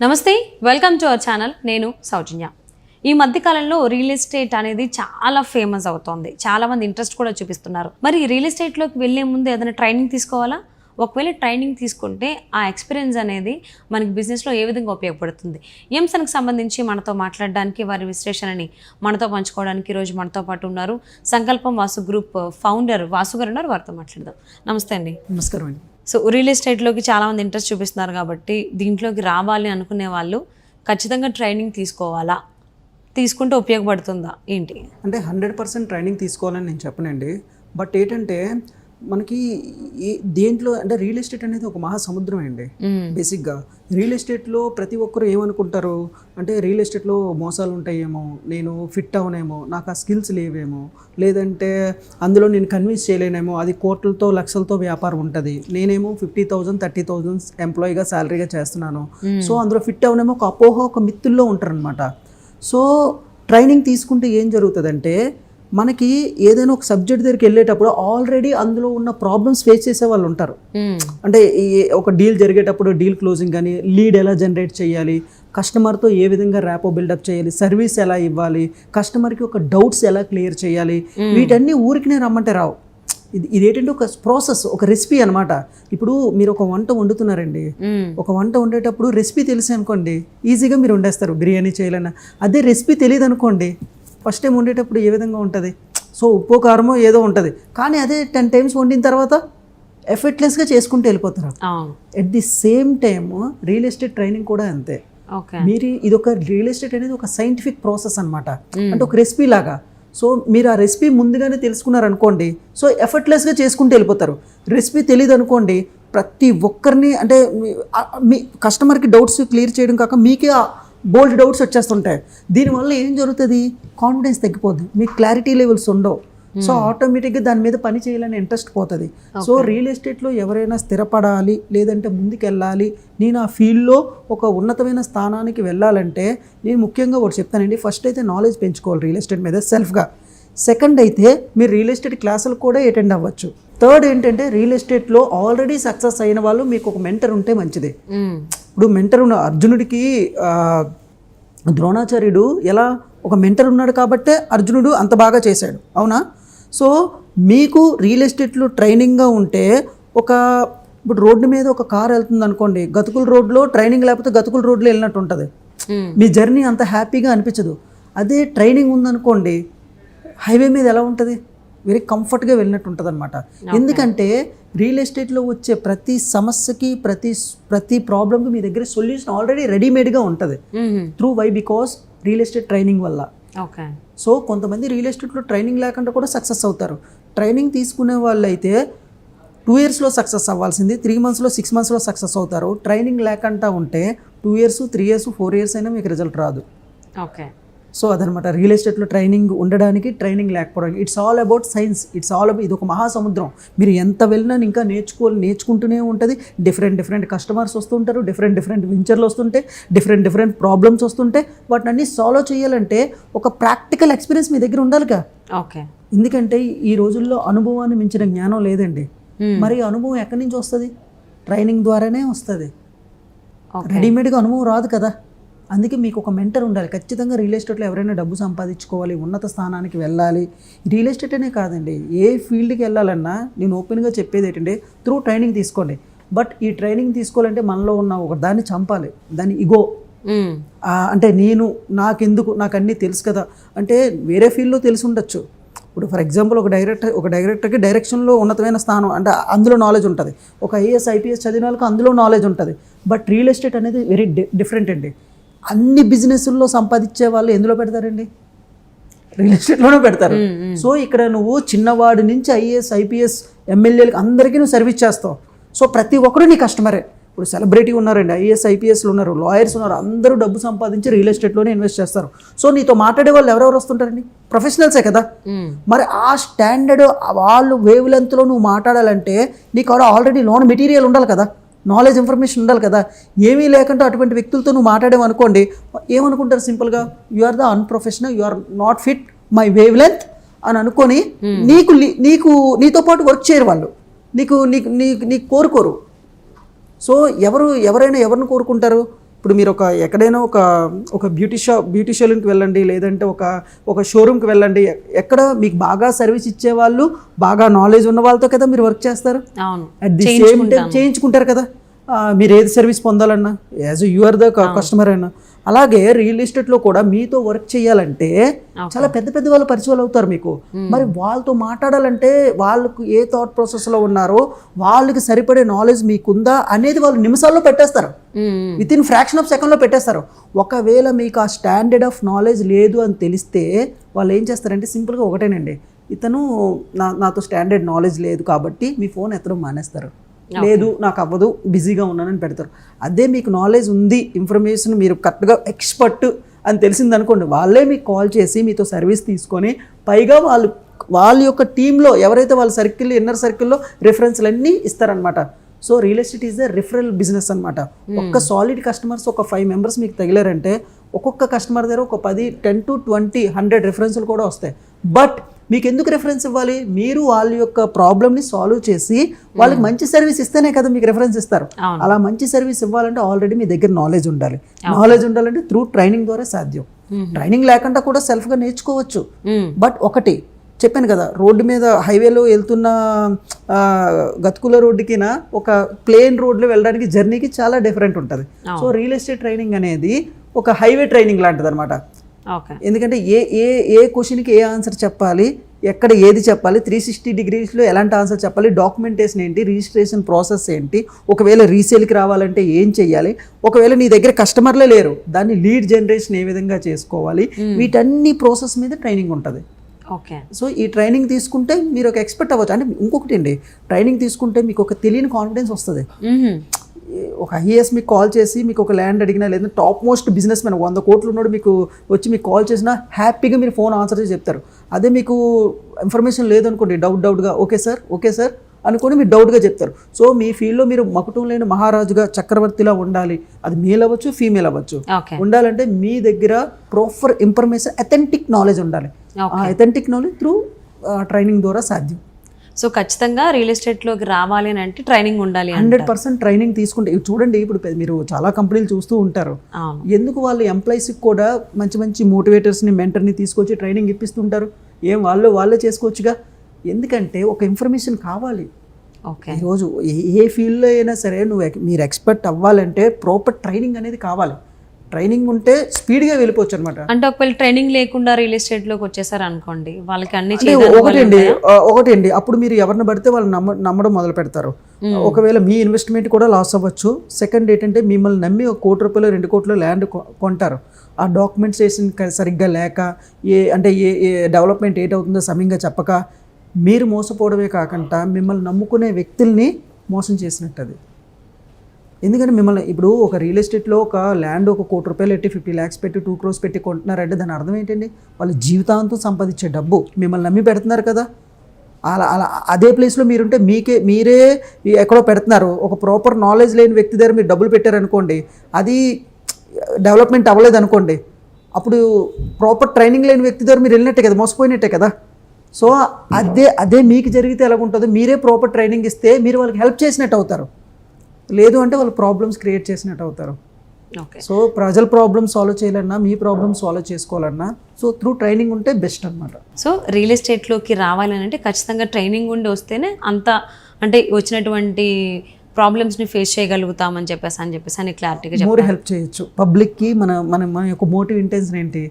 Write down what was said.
నమస్తే, welcome to our channel. నేను సౌజన్య. ఈ మధ్య కాలంలో రియల్ ఎస్టేట్ అనేది చాలా ఫేమస్ అవుతోంది. చాలా మంది ఇంట్రెస్ట్ కూడా చూపిస్తున్నారు. మరి రియల్ ఎస్టేట్లోకి వెళ్ళే ముందు ఏదైనా ట్రైనింగ్ తీసుకోవాలా? ఒకవేళ ట్రైనింగ్ తీసుకుంటే ఆ ఎక్స్పీరియన్స్ అనేది మనకి బిజినెస్లో ఏ విధంగా ఉపయోగపడుతుంది? ఈ అంశానికి సంబంధించి మనతో మాట్లాడడానికి, వారి విశ్లేషణని మనతో పంచుకోవడానికి ఈరోజు మనతో పాటు ఉన్నారు సంకల్పం వాసు గ్రూప్ ఫౌండర్ వాసు గారు ఉన్నారు. వారితో మాట్లాడదాం. నమస్తే అండి. నమస్కారం అండి. సో రియల్ ఎస్టేట్లోకి చాలామంది ఇంట్రెస్ట్ చూపిస్తున్నారు కాబట్టి దీంట్లోకి రావాలి అనుకునే వాళ్ళు ఖచ్చితంగా ట్రైనింగ్ తీసుకోవాలా? తీసుకుంటే ఉపయోగపడుతుందా ఏంటి? అంటే 100% ట్రైనింగ్ తీసుకోవాలని నేను చెప్పనండి. బట్ ఏంటంటే మనకి దేంట్లో అంటే రియల్ ఎస్టేట్ అనేది ఒక మహాసముద్రం అండి. బేసిక్గా రియల్ ఎస్టేట్లో ప్రతి ఒక్కరు ఏమనుకుంటారు అంటే రియల్ ఎస్టేట్లో మోసాలు ఉంటాయేమో, నేను ఫిట్ అవనేమో, నాకు ఆ స్కిల్స్ లేవేమో, లేదంటే అందులో నేను కన్విన్స్ చేయలేనేమో, అది కోట్లతో లక్షలతో వ్యాపారం ఉంటుంది, నేనేమో 50,000 30,000 ఎంప్లాయీగా శాలరీగా చేస్తున్నాను, సో అందులో ఫిట్ అవనేమో ఒక అపోహ, ఒక మిత్తుల్లో ఉంటారనమాట. సో ట్రైనింగ్ తీసుకుంటే ఏం జరుగుతుందంటే మనకి ఏదైనా ఒక సబ్జెక్ట్ దగ్గరికి వెళ్ళేటప్పుడు ఆల్రెడీ అందులో ఉన్న ప్రాబ్లమ్స్ ఫేస్ చేసే వాళ్ళు ఉంటారు. అంటే ఒక డీల్ జరిగేటప్పుడు డీల్ క్లోజింగ్ కానీ, లీడ్ ఎలా జనరేట్ చేయాలి, కస్టమర్తో ఏ విధంగా ర్యాపో బిల్డప్ చేయాలి, సర్వీస్ ఎలా ఇవ్వాలి, కస్టమర్కి ఒక డౌట్స్ ఎలా క్లియర్ చేయాలి, వీటన్నీ ఊరికినే రమ్మంటే రావు. ఇదేంటంటే ఒక ప్రాసెస్, ఒక రెసిపీ అనమాట. ఇప్పుడు మీరు ఒక వంట వండుతున్నారండి, ఒక వంట వండేటప్పుడు రెసిపీ తెలిసి అనుకోండి ఈజీగా మీరు వండేస్తారు, బిర్యానీ చేయాలన్నా. అదే రెసిపీ తెలియదు అనుకోండి, ఫస్ట్ టైం వండేటప్పుడు ఏ విధంగా ఉంటుంది, సో ఉప్పు కారమో ఏదో ఉంటుంది, కానీ అదే 10 times వండిన తర్వాత ఎఫర్ట్లెస్గా చేసుకుంటూ వెళ్ళిపోతారు. At the same time real estate training కూడా అంతే. మీరు ఇది ఒక రియల్ ఎస్టేట్ అనేది ఒక సైంటిఫిక్ ప్రాసెస్ అనమాట. అంటే ఒక రెసిపీ లాగా. సో మీరు ఆ రెసిపీ ముందుగానే తెలుసుకున్నారనుకోండి, సో ఎఫర్ట్లెస్గా చేసుకుంటూ వెళ్ళిపోతారు. రెసిపీ తెలియదు అనుకోండి, ప్రతి ఒక్కరిని అంటే మీ కస్టమర్కి డౌట్స్ క్లియర్ చేయడం కాక మీకే బోల్డ్ డౌట్స్ వచ్చేస్తుంటాయి. దీనివల్ల ఏం జరుగుతుంది, కాన్ఫిడెన్స్ తగ్గిపోద్ది, మీకు క్లారిటీ లెవెల్స్ ఉండవు. సో ఆటోమేటిక్గా దాని మీద పని చేయాలని ఇంట్రెస్ట్ పోతుంది. సో రియల్ ఎస్టేట్లో ఎవరైనా స్థిరపడాలి, లేదంటే ముందుకెళ్ళాలి, నేను ఆ ఫీల్డ్లో ఒక ఉన్నతమైన స్థానానికి వెళ్ళాలంటే నేను ముఖ్యంగా ఒకటి చెప్తానండి. ఫస్ట్ అయితే నాలెడ్జ్ పెంచుకోవాలి రియల్ ఎస్టేట్ మీద సెల్ఫ్గా. సెకండ్ అయితే మీరు రియల్ ఎస్టేట్ క్లాసులు కూడా అటెండ్ అవ్వచ్చు. థర్డ్ ఏంటంటే రియల్ ఎస్టేట్లో ఆల్రెడీ సక్సెస్ అయిన వాళ్ళు మీకు ఒక మెంటర్ ఉంటే మంచిది. ఇప్పుడు మెంటర్ ఉన్న అర్జునుడికి ద్రోణాచార్యుడు ఎలా ఒక మెంటర్ ఉన్నాడు కాబట్టే అర్జునుడు అంత బాగా చేశాడు, అవునా? సో మీకు రియల్ ఎస్టేట్లో ట్రైనింగ్గా ఉంటే ఇప్పుడు రోడ్డు మీద ఒక కార్ వెళ్తుంది అనుకోండి, గతుకుల రోడ్లో ట్రైనింగ్ లేకపోతే గతుకుల రోడ్లో వెళ్ళినట్టు ఉంటుంది, మీ జర్నీ అంత హ్యాపీగా అనిపించదు. అదే ట్రైనింగ్ ఉందనుకోండి, హైవే మీద ఎలా ఉంటుంది, వెరీ కంఫర్ట్గా వెళ్ళినట్టు ఉంటుంది అనమాట. ఎందుకంటే రియల్ ఎస్టేట్లో వచ్చే ప్రతి సమస్యకి, ప్రతి ప్రాబ్లమ్కి మీ దగ్గర సొల్యూషన్ ఆల్రెడీ రెడీమేడ్గా ఉంటుంది. బికాస్ రియల్ ఎస్టేట్ ట్రైనింగ్ వల్ల. సో కొంతమంది రియల్ ఎస్టేట్లో ట్రైనింగ్ లేకుండా కూడా సక్సెస్ అవుతారు. ట్రైనింగ్ తీసుకునే వాళ్ళు అయితే 2 yearsలో సక్సెస్ అవ్వాల్సింది 3 monthsలో 6 monthsలో సక్సెస్ అవుతారు. ట్రైనింగ్ లేకుండా ఉంటే 2 years 3 years 4 years అయినా మీకు రిజల్ట్ రాదు. సో అదనమాట రియల్ ఎస్టేట్లో ట్రైనింగ్ ఉండడానికి, ట్రైనింగ్ లేకపోవడానికి. It's all about science. ఇది ఒక మహాసముద్రం. మీరు ఎంత వెళ్ళినా ఇంకా నేర్చుకుంటూనే ఉంటుంది. డిఫరెంట్ కస్టమర్స్ వస్తుంటారు, డిఫరెంట్ వెంచర్లు వస్తుంటే, డిఫరెంట్ ప్రాబ్లమ్స్ వస్తుంటే, వాటిని అన్ని సాల్వ్ చేయాలంటే ఒక ప్రాక్టికల్ ఎక్స్పీరియన్స్ మీ దగ్గర ఉండాలిగా. ఎందుకంటే ఈ రోజుల్లో అనుభవాన్ని మించిన జ్ఞానం లేదండి. మరి అనుభవం ఎక్కడి నుంచి వస్తుంది? ట్రైనింగ్ ద్వారానే వస్తుంది. రెడీమేడ్గా అనుభవం రాదు కదా. అందుకే మీకు ఒక మెంటర్ ఉండాలి ఖచ్చితంగా. రియల్ ఎస్టేట్లో ఎవరైనా డబ్బు సంపాదించుకోవాలి, ఉన్నత స్థానానికి వెళ్ళాలి, రియల్ ఎస్టేట్ అనే కాదండి, ఏ ఫీల్డ్కి వెళ్ళాలన్నా నేను ఓపెన్గా చెప్పేది ఏంటంటే త్రూ ట్రైనింగ్ తీసుకోండి. బట్ ఈ ట్రైనింగ్ తీసుకోవాలంటే మనలో ఉన్న ఒక దాన్ని చంపాలి, దాని ఇగో. అంటే నాకు అన్నీ తెలుసు కదా అంటే వేరే ఫీల్డ్లో తెలిసి ఉండొచ్చు. ఇప్పుడు ఫర్ ఎగ్జాంపుల్ ఒక డైరెక్టర్కి డైరెక్షన్లో ఉన్నతమైన స్థానం అంటే అందులో నాలెడ్జ్ ఉంటుంది. ఒక ఐఏఎస్ IPS చదివిన వాళ్ళకి అందులో నాలెడ్జ్ ఉంటుంది. బట్ రియల్ ఎస్టేట్ అనేది వెరీ డిఫరెంట్ అండి. అన్ని బిజినెస్ల్లో సంపాదించే వాళ్ళు ఎందులో పెడతారండి? రియల్ ఎస్టేట్లోనే పెడతారు. సో ఇక్కడ నువ్వు చిన్నవాడి నుంచి IAS IPS MLAలకి అందరికీ నువ్వు సర్వీస్ చేస్తావు. సో ప్రతి ఒక్కరు నీ కస్టమరే. ఇప్పుడు సెలబ్రిటీ ఉన్నారండి, IAS IPSలు ఉన్నారు, లాయర్స్ ఉన్నారు, అందరూ డబ్బు సంపాదించి రియల్ ఎస్టేట్లోనే ఇన్వెస్ట్ చేస్తారు. సో నీతో మాట్లాడే వాళ్ళు ఎవరెవరు వస్తుంటారండి? ప్రొఫెషనల్సే కదా. మరి ఆ స్టాండర్డ్ వాళ్ళు వేవ్ లెంత్లో నువ్వు మాట్లాడాలంటే నీకు ఆల్రెడీ లోన్ మెటీరియల్ ఉండాలి కదా, నాలెడ్జ్ ఇన్ఫర్మేషన్ ఉండాలి కదా. ఏమీ లేకుండా అటువంటి వ్యక్తులతో నువ్వు మాట్లాడేవనుకోండి, ఏమనుకుంటారు సింపుల్గా, you are the unprofessional, you are not fit my wavelength అని అనుకొని నీతో పాటు వర్క్ చేయరు వాళ్ళు, నీకు కోరుకోరు. సో ఎవరైనా ఎవరిని కోరుకుంటారు? ఇప్పుడు మీరు ఎక్కడైనా ఒక బ్యూటీ షాలూన్కి వెళ్ళండి, లేదంటే ఒక షోరూమ్కి వెళ్ళండి, ఎక్కడ మీకు బాగా సర్వీస్ ఇచ్చేవాళ్ళు, బాగా నాలెడ్జ్ ఉన్న వాళ్ళతో కదా మీరు వర్క్ చేస్తారు. అవును, అట్ ది సేమ్ టైం చేయించుకుంటారు కదా. మీరు ఏది సర్వీస్ పొందాలన్నా as you are the customer అయినా. అలాగే రియల్ ఎస్టేట్లో కూడా మీతో వర్క్ చేయాలంటే చాలా పెద్ద పెద్ద వాళ్ళు పరిచయాలు అవుతారు మీకు. మరి వాళ్ళతో మాట్లాడాలంటే వాళ్ళకు ఏ థాట్ ప్రాసెస్లో ఉన్నారో, వాళ్ళకి సరిపడే నాలెడ్జ్ మీకుందా అనేది వాళ్ళు నిమిషాల్లో పెట్టేస్తారు, విత్ ఇన్ ఫ్రాక్షన్ ఆఫ్ సెకండ్లో పెట్టేస్తారు. ఒకవేళ మీకు ఆ స్టాండర్డ్ ఆఫ్ నాలెడ్జ్ లేదు అని తెలిస్తే వాళ్ళు ఏం చేస్తారంటే సింపుల్గా ఒకటేనండి, ఇతను నాతో స్టాండర్డ్ నాలెడ్జ్ లేదు కాబట్టి మీ ఫోన్ ఎత్తడం మానేస్తారు. లేదు నాకు అవ్వదు, బిజీగా ఉన్నానని పెడతారు. అదే మీకు నాలెడ్జ్ ఉంది, ఇన్ఫర్మేషన్ మీరు కరెక్ట్గా ఎక్స్పర్ట్ అని తెలిసింది అనుకోండి, వాళ్ళే మీకు కాల్ చేసి మీతో సర్వీస్ తీసుకొని పైగా వాళ్ళ యొక్క టీంలో ఎవరైతే వాళ్ళ సర్కిల్ ఇన్నర్ సర్కిల్లో రిఫరెన్స్లు అన్నీ ఇస్తారనమాట. So real estate is the referral business అనమాట. ఒక్క సాలిడ్ కస్టమర్స్ ఒక 5 మెంబర్స్ మీకు తగిలారంటే ఒక్కొక్క కస్టమర్ దగ్గర ఒక 10 to 20 100 రిఫరెన్స్లు కూడా వస్తాయి. బట్ మీకు ఎందుకు రిఫరెన్స్ ఇవ్వాలి? మీరు వాళ్ళ యొక్క ప్రాబ్లమ్ని సాల్వ్ చేసి వాళ్ళకి మంచి సర్వీస్ ఇస్తేనే కదా మీకు రిఫరెన్స్ ఇస్తారు. అలా మంచి సర్వీస్ ఇవ్వాలంటే ఆల్రెడీ మీ దగ్గర నాలెడ్జ్ ఉండాలి. నాలెడ్జ్ ఉండాలంటే త్రూ ట్రైనింగ్ ద్వారా సాధ్యం. ట్రైనింగ్ లేకుండా కూడా సెల్ఫ్గా నేర్చుకోవచ్చు. బట్ ఒకటి చెప్పాను కదా, రోడ్డు మీద హైవేలో వెళ్తున్న గతుకుల రోడ్డుకినా ఒక ప్లేన్ రోడ్లో వెళ్ళడానికి జర్నీకి చాలా డిఫరెంట్ ఉంటుంది. సో రియల్ ఎస్టేట్ ట్రైనింగ్ అనేది ఒక హైవే ట్రైనింగ్ లాంటిది అనమాట. ఎందుకంటే ఏ క్వశ్చన్కి ఏ ఆన్సర్ చెప్పాలి, ఎక్కడ ఏది చెప్పాలి, 360 degreesలో ఎలాంటి ఆన్సర్ చెప్పాలి, డాక్యుమెంటేషన్ ఏంటి, రిజిస్ట్రేషన్ ప్రాసెస్ ఏంటి, ఒకవేళ రీసేల్కి రావాలంటే ఏం చెయ్యాలి, ఒకవేళ నీ దగ్గర కస్టమర్లే లేరు దాన్ని లీడ్ జనరేషన్ ఏ విధంగా చేసుకోవాలి, వీటన్ని ప్రాసెస్ మీద ట్రైనింగ్ ఉంటుంది. ఓకే. సో ఈ ట్రైనింగ్ తీసుకుంటే మీరు ఒక ఎక్స్పర్ట్ అవ్వచ్చు. అంటే ఇంకొకటి అండి, ట్రైనింగ్ తీసుకుంటే మీకు ఒక తెలియని కాన్ఫిడెన్స్ వస్తుంది. ఒక ఐఏఎస్ మీకు కాల్ చేసి మీకు ఒక ల్యాండ్ అడిగినా, లేదా టాప్ మోస్ట్ బిజినెస్ మ్యాన్ 100 కోట్లు ఉన్నాడు మీకు వచ్చి మీకు కాల్ చేసినా హ్యాపీగా మీరు ఫోన్ ఆన్సర్ చేసి చెప్తారు. అదే మీకు ఇన్ఫర్మేషన్ లేదనుకోండి, డౌట్గా ఓకే సార్ అనుకొని మీరు డౌట్గా చెప్తారు. సో మీ ఫీల్డ్లో మీరు మకుటం లేని మహారాజుగా చక్రవర్తిలా ఉండాలి. అది మేల్ అవ్వచ్చు, ఫీమేల్ అవ్వచ్చు. ఉండాలంటే మీ దగ్గర ప్రాపర్ ఇన్ఫర్మేషన్, అథెంటిక్ నాలెడ్జ్ ఉండాలి. ఆ అథెంటిక్ నాలెడ్జ్ త్రూ ట్రైనింగ్ ద్వారా సాధ్యం. సో ఖచ్చితంగా రియల్ ఎస్టేట్లోకి రావాలి అని అంటే ట్రైనింగ్ ఉండాలి. 100% ట్రైనింగ్ తీసుకుంటే చూడండి, ఇప్పుడు మీరు చాలా కంపెనీలు చూస్తూ ఉంటారు. ఎందుకు వాళ్ళు ఎంప్లాయీస్కి కూడా మంచి మంచి మోటివేటర్స్ని, మెంటర్ని తీసుకొచ్చి ట్రైనింగ్ ఇప్పిస్తుంటారు. వాళ్ళే చేసుకోవచ్చుగా. ఎందుకంటే ఒక ఇన్ఫర్మేషన్ కావాలి. ఈరోజు ఏ ఫీల్డ్లో అయినా సరే మీరు ఎక్స్పర్ట్ అవ్వాలంటే ప్రాపర్ ట్రైనింగ్ అనేది కావాలి. ట్రైనింగ్ ఉంటే స్పీడ్గా వెళ్ళిపోవచ్చు అనమాట. అంటే ఒకవేళ ట్రైనింగ్ లేకుండా రియల్ ఎస్టేట్లోకి వచ్చేసారు అనుకోండి, వాళ్ళకి అన్ని ఒకటండి అప్పుడు మీరు ఎవరిని పడితే వాళ్ళు నమ్మడం మొదలు పెడతారు. ఒకవేళ మీ ఇన్వెస్ట్మెంట్ కూడా లాస్ అవ్వచ్చు. సెకండ్ ఏంటంటే మిమ్మల్ని నమ్మి 1 కోటి రూపాయలు 2 కోట్ల ల్యాండ్ కొంటారు. ఆ డాక్యుమెంటేషన్ సరిగ్గా లేక ఏ డెవలప్మెంట్ ఏటవుతుందో సమయంగా చెప్పక మీరు మోసపోవడమే కాకుండా మిమ్మల్ని నమ్ముకునే వ్యక్తుల్ని మోసం చేసినట్టు అది. ఎందుకంటే మిమ్మల్ని ఇప్పుడు ఒక రియల్ ఎస్టేట్లో ఒక ల్యాండ్ 1 కోటి రూపాయలు పెట్టి 50 lakhs పెట్టి 2 crores పెట్టి కొంటున్నారంటే దాని అర్థం ఏంటండి? వాళ్ళు జీవితాంతం సంపాదించే డబ్బు మిమ్మల్ని నమ్మి పెడుతున్నారు కదా. అలా అదే ప్లేస్లో మీరుంటే మీరే ఎక్కడో పెడుతున్నారు. ఒక ప్రాపర్ నాలెడ్జ్ లేని వ్యక్తి దగ్గర మీరు డబ్బులు పెట్టారనుకోండి, అది డెవలప్మెంట్ అవ్వలేదు అనుకోండి, అప్పుడు ప్రాపర్ ట్రైనింగ్ లేని వ్యక్తి దగ్గర మీరు వెళ్ళినట్టే కదా, మోసపోయినట్టే కదా. సో అదే మీకు జరిగితే ఎలాగుంటుందో, మీరే ప్రాపర్ ట్రైనింగ్ ఇస్తే మీరు వాళ్ళకి హెల్ప్ చేసినట్టు అవుతారు. లేదు అంటే వాళ్ళు ప్రాబ్లమ్స్ క్రియేట్ చేసినట్టు అవుతారు. సో ప్రజల ప్రాబ్లమ్ సాల్వ్ చేయాలన్నా, మీ ప్రాబ్లమ్ సాల్వ్ చేసుకోవాలన్నా సో త్రూ ట్రైనింగ్ ఉంటే బెస్ట్ అనమాట. సో రియల్ ఎస్టేట్లోకి రావాలని అంటే ఖచ్చితంగా ట్రైనింగ్ ఉండి వస్తేనే అంత అంటే వచ్చినటువంటి ప్రాబ్లమ్స్ని ఫేస్ చేయగలుగుతామని చెప్పేసి అని క్లారిటీగా మోర్ హెల్ప్ చేయొచ్చు పబ్లిక్కి. మన యొక్క మోటివ్ ఇంటెన్షన్ ఏంటి?